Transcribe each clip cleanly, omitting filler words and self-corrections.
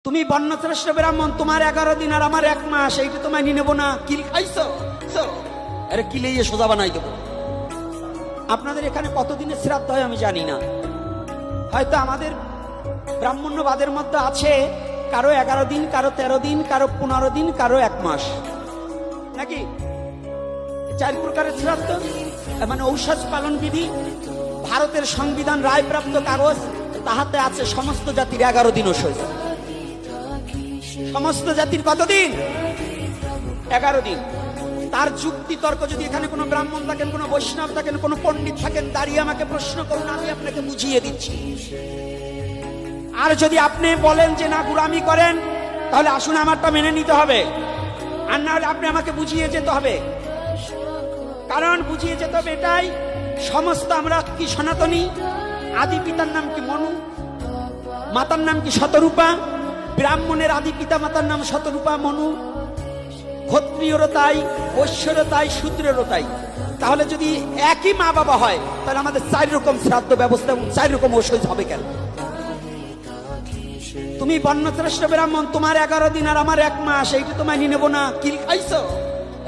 তুমি বর্ণশ্রেষ্ঠ ব্রাহ্মণ, তোমার 11 দিন আর আমার 1 মাস, এইটা তোমায় নিয়ে নেবো না। কিল খাইছো? আরে কিলে সোজা বানাই দেবো। আপনাদের এখানে কতদিনের শ্রাদ্ধ হয় আমি জানি না, হয়তো আমাদের ব্রাহ্মণ্যবাদের মধ্যে আছে কারো 11 দিন, কারো 13 দিন, কারো 15 দিন, কারো 1 মাস, নাকি 4 প্রকারের শ্রাদ্ধ। মানে ঔষধ পালন বিধি, ভারতের সংবিধান রায়প্রাপ্ত কাগজ, তাহাতে আছে সমস্ত জাতির 11 দিন ওষুধ। সমস্ত জাতির কতদিন? 11 দিন। তার যুক্তি তর্ক যদি এখানে কোনো ব্রাহ্মণ থাকেন, কোনো বৈষ্ণব থাকেন, কোনো পণ্ডিত থাকেন, দাঁড়িয়ে আমাকে প্রশ্ন করুন, আমি আপনাকে বুঝিয়ে দিচ্ছি। আর যদি আপনি বলেন যে না গুলামি করেন, তাহলে আসুন আমারটা মেনে নিতে হবে, আর না হলে আপনি আমাকে বুঝিয়ে যেতে হবে। কারণ বুঝিয়ে যেতে হবে এটাই, সমস্ত আমরা কি সনাতনী, আদি পিতার নাম কি মনু, মাতার নাম কি শতরূপা, ব্রাহ্মণের আদি পিতা মাতার নাম শতরূপা মনু, ক্ষত্রিয়রও তাই, বৈশ্যরও তাই, শূদ্রেরও তাই। তাহলে যদি একই মা বাবা হয়, তাহলে আমাদের 4 রকম শ্রাদ্ধ ব্যবস্থা এবং 4 রকম ঔষধ হবে কেন? তুমি বর্ণশ্রেষ্ঠ ব্রাহ্মণ, তোমার 11 দিন আর আমার 1 মাস, এইটা তোমায় নিয়ে নেবো না। কিল খাইছো?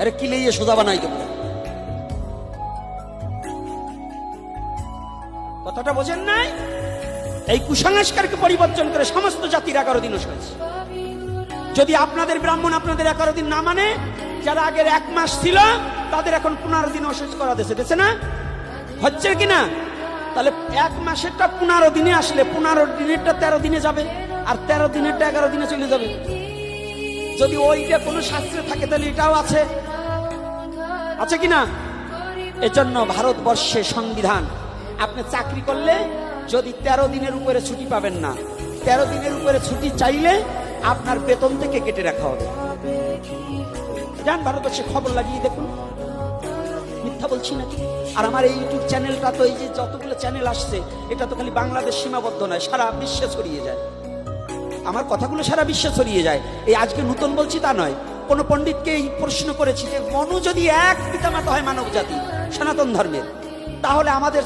আরে কিলে সোজা বানাই দেবো। কথাটা বোঝেন নাই? এই কুসংস্কারকে পরিবর্তন করে সমস্ত জাতির 11 দিন ওষুধ। যদি আপনাদের ব্রাহ্মণ আপনাদের 11 দিন না মানে, যারা আগের 1 মাস ছিল তাদের এখন 15 দিন ওষুধ করা দিয়েছে না? হচ্ছে কিনা? তাহলে 1 মাসেরটা 15 দিনে আসলে 15 দিনেরটা 13 দিনে যাবে, আর 13 দিনেরটা 11 দিনে চলে যাবে। যদি ওইটা কোনো শাস্ত্রে থাকে তাহলে এটাও আছে, আছে কিনা? এজন্য ভারতবর্ষে সংবিধান, আপনি চাকরি করলে যদি 13 দিনের উপরে ছুটি পাবেন না, 13 দিনের উপরে ছুটি চাইলে আপনার বেতন থেকে কেটে রাখা হবে। যান ভারতবর্ষে খবর লাগিয়ে দেখুন, মিথ্যা বলছি নাকি? আর আমার এই ইউটিউব চ্যানেলটা তো, এই যে যতগুলো চ্যানেল আসছে, এটা তো খালি বাংলাদেশ সীমাবদ্ধ নয়, সারা বিশ্বে ছড়িয়ে যায়। আমার কথাগুলো সারা বিশ্বে ছড়িয়ে যায়। এই আজকে নতুন বলছি তা নয়। কোন পণ্ডিতকে এই প্রশ্ন করেছি যে মনু যদি এক পিতামাতা হয় মানব জাতি সনাতন ধর্মের, তাহলে আমাদের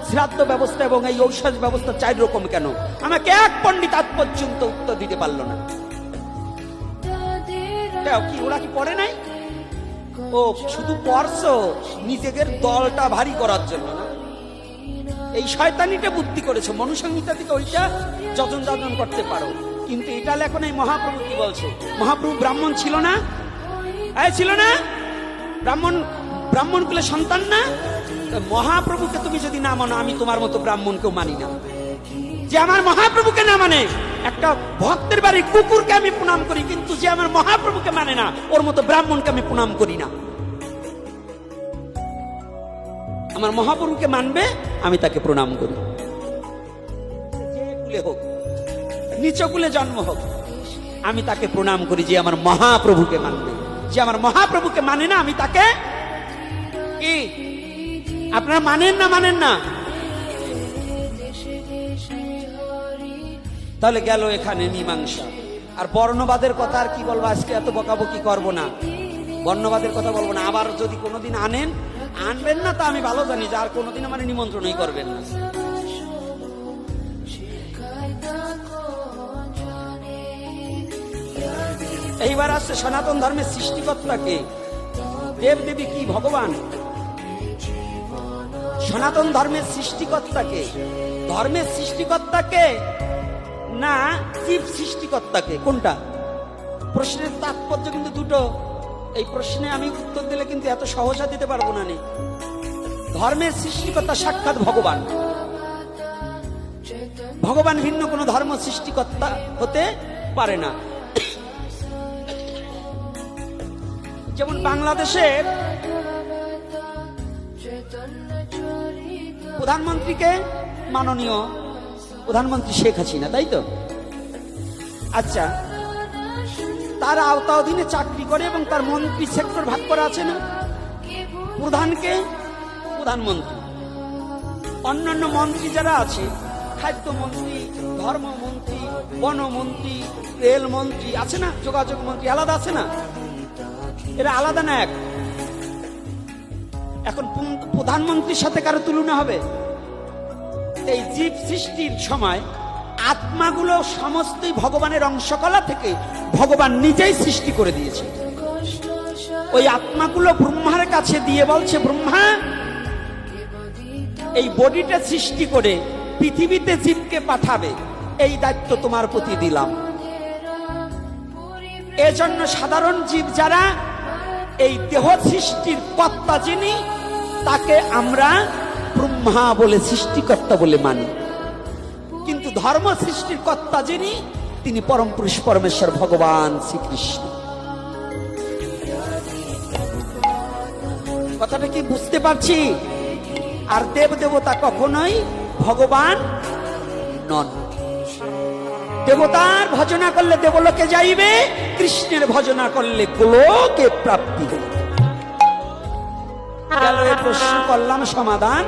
শ্রাদ্ধ ব্যবস্থা এবং এই ঔষধ ব্যবস্থা 4 রকম কেন? আমাকে এক পণ্ডিত আজ পর্যন্ত উত্তর দিতে পারল না। কি ওরা কি পড়ে নাই? ও শুধু পড়ছো নিজেদের দলটা ভারী করার জন্য না? এই শয়তানিটা বুদ্ধি করেছে, মনুসংহিতা থেকে ওইটা যজন যজন করতে পারো। কিন্তু এটা এখন এই মহাপ্রভু কি বলছে? মহাপ্রভু ব্রাহ্মণ ছিল না? ছিল না? ব্রাহ্মণ কুলে সন্তান না? মহাপ্রভুকে তুমি যদি না মানো, আমি তোমার মতো ব্রাহ্মণকেও মানি না। যে আমার মহাপ্রভুকে না মানে, একটা ভক্তের বাড়ি কুকুরকে আমি প্রণাম করি, কিন্তু যে আমার মহাপ্রভুকে মানে না, ওর মতো ব্রাহ্মণকে আমি প্রণাম করি না। আমার মহাপ্রভুকে মানবে, আমি তাকে প্রণাম করি। যে কুলে হোক, নিচ কুলে জন্ম হোক, আমি তাকে প্রণাম করি। যে আমার মহাপ্রভুকে মানবে, যে আমার মহাপ্রভুকে মানে না, আমি তাকে কি? আপনারা মানেন না? মানেন না? তাহলে গেল এখানে মীমাংসা। আর বর্ণবাদের কথা আর কি বলবো, আজকে এত বকাবকি করবো না, বর্ণবাদের কথা বলবো না। আবার যদি কোনোদিন আনবেন না, তা আমি ভালো জানি যে আর কোনোদিন আমার নিমন্ত্রণই করবেন না। এইবার আসছে সনাতন ধর্মের সৃষ্টিকর্তাকে, দেব দেবী কি ভগবান? সনাতন ধর্মের সৃষ্টিকর্তাকে, ধর্মের সৃষ্টিকর্তাকে না জীব সৃষ্টিকর্তাকে? কোনটা? প্রশ্নের তাৎপর্য কিন্তু দুটো। এই প্রশ্নে আমি উত্তর দিলে কিন্তু এত সহজা দিতে পারবো না। ধর্মের সৃষ্টিকর্তা সাক্ষাৎ ভগবান। ভগবান ভিন্ন কোন ধর্ম সৃষ্টিকর্তা হতে পারে না। যেমন বাংলাদেশের প্রধানমন্ত্রীকে মাননীয় প্রধানমন্ত্রী শেখ হাসিনা, তাই তো? আচ্ছা, তার আওতা অধীনে চাকরি করে এবং তার মন্ত্রী সেক্টর ভাগ করা আছে না? প্রধানকে প্রধানমন্ত্রী, অন্যান্য মন্ত্রী যারা আছে, খাদ্যমন্ত্রী, ধর্মমন্ত্রী, বনমন্ত্রী, রেলমন্ত্রী আছে না, যোগাযোগ মন্ত্রী আলাদা আছে না? এরা আলাদা না এক? এখন প্রধানমন্ত্রীর সাথে কারো তুলনা হবে? এই জীব সৃষ্টির সময় আত্মাগুলো সমস্তই ভগবানের অংশকলা থেকে ভগবান নিজেই সৃষ্টি করে দিয়েছে। ওই আত্মাগুলো ব্রহ্মার কাছে দিয়ে বলছে, ব্রহ্মা এই বডিটা সৃষ্টি করে পৃথিবীতে জীবকে পাঠাবে, এই দায়িত্ব তোমার প্রতি দিলাম। এজন্য সাধারণ জীব যারা এই দেহ সৃষ্টির কর্তা যিনি, তাকে আমরা ব্রহ্মা বলে, সৃষ্টিকর্তা বলে মানি। কিন্তু ধর্ম সৃষ্টির কর্তা যিনি, তিনি পরম পুরুষ পরমেশ্বর ভগবান শ্রীকৃষ্ণ। কথাটা কি বুঝতে পারছি? আর দেব দেবতা কখনোই ভগবান নন। দেবতার ভজনা করলে দেবলোকে যাইবে, কৃষ্ণের ভজনা করলে গোলোকে প্রাপ্তি হবে। গেল, এই প্রশ্ন করলাম, সমাধান